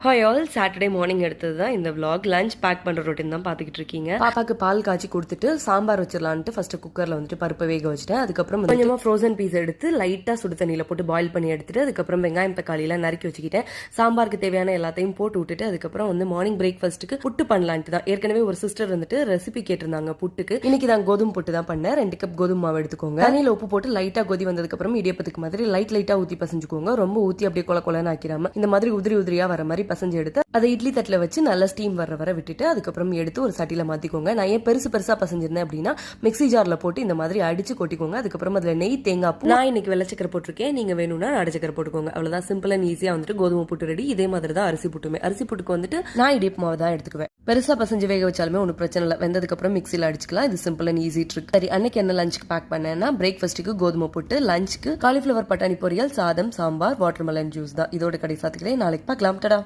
Hi all, Saturday morning எடுத்தது தான் இந்த vlog. லஞ்ச் பேக் பண்ணுற ரொட்டீன் தான் பார்த்துக்கிட்டு இருக்கீங்க. பாப்பாக்கு பால் காய்ச்சி கொடுத்துட்டு சாம்பார் வச்சிடலான்ட்டு ஃபர்ஸ்ட் குக்கரில் வந்துட்டு பருப்பை வேக வச்சுட்டேன். அதுக்கப்புறம் கொஞ்சமாக ஃப்ரோசன் பீஸ் எடுத்து லைட்டாக சுடு தண்ணியில் போட்டு பாயில் பண்ணி எடுத்துட்டு அதுக்கப்புறம் வெங்காயம் தக்காளியெல்லாம் நறுக்கி வச்சுக்கிட்டேன். சாம்பாருக்கு தேவையான எல்லாத்தையும் போட்டு விட்டுட்டு அதுக்கப்புறம் வந்து மார்னிங் பிரேக்ஃபாஸ்ட்டுக்கு புட்டு பண்ணலான்ட்டு தான். ஏற்கனவே ஒரு சிஸ்டர் வந்துட்டு ரெசிபி கேட்டிருந்தாங்க புட்டுக்கு. இன்னைக்கு தான் கோதுமை புட்டு தான் பண்ணேன். 2 கப் கோதுமை மாவு எடுத்துக்கோங்க. தண்ணியில் உப்பு போட்டு லைட்டாக கொதி வந்ததுக்கப்புறம் இடியப்பத்துக்கு மாதிரி லைட்டாக ஊற்றி பசஞ்சுக்கோங்க. ரொம்ப ஊற்றி அப்படியே கொல கொலன்னு ஆக்கிராம இந்த மாதிரி உதிரியா வர மாதிரி பசஞ்சு எடுத்து அதை இட்லி தட்டில் வச்சு நல்லா ஸ்டீம் வர விட்டுட்டு அதுக்கப்புறம் எடுத்து ஒரு சட்டியில் மாற்றிக்கோங்க. நான் ஏன் பெருசா பசஞ்சிருந்தேன் அப்படின்னா மிக்ஸி ஜாரில் போட்டு இந்த மாதிரி அடிச்சு கொட்டிக்கோங்க. அதுக்கப்புறம் அதில் நெய் தேங்காய் பூ, நான் இன்னைக்கு வெள்ளச்சக்கரை போட்டிருக்கேன், நீங்கள் வேணும்னா அடிச்சக்கரை போட்டுக்கோங்க. அவ்வளோதான், சிம்பிள் அண்ட் ஈஸியாக வந்துட்டு கோதுமை புட்டு ரெடி. இதே மாதிரி தான் அரிசி புட்டுமே. அரிசி புட்டுக்கு வந்துட்டு நான் இடிப்பு மாவு தான் எடுத்துக்குவேன். பெருசா பசஞ்சு வேக வச்சாலுமே ஒன்றும் பிரச்சனை இல்லை. வெந்ததுக்கப்புறம் மிக்ஸியில் அடிச்சுக்கலாம். இது சிம்பிள் அண்ட் ஈஸி ட்ரிக். சரி, அன்னைக்கு என்ன லஞ்சுக்கு பேக் பண்ணேன்னா பிரேக்ஃபாஸ்ட்டுக்கு கோதுமை புட்டு, லஞ்சுக்கு காலிஃப்ளவர் பட்டாணி பொரியல், சாதம், சாம்பார், வாட்டர்மெலன் ஜூஸ் தான். இதோட கடை சாத்துக்கிறேன். நாளைக்கு பார்க்கலாம். டடா.